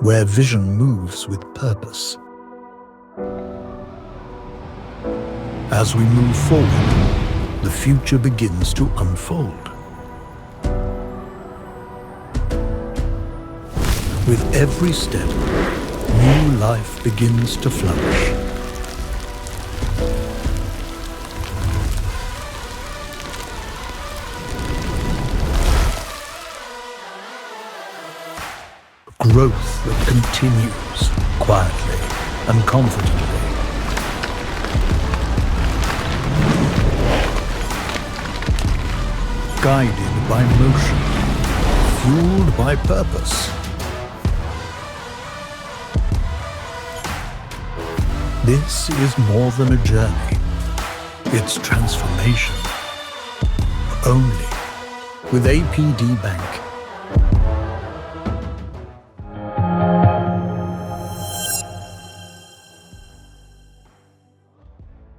where vision moves with purpose. As we move forward, the future begins to unfold. With every step, new life begins to flourish. Growth that continues quietly and confidently. Guided by motion, fueled by purpose. This is more than a journey. It's transformation. Only with APD Bank.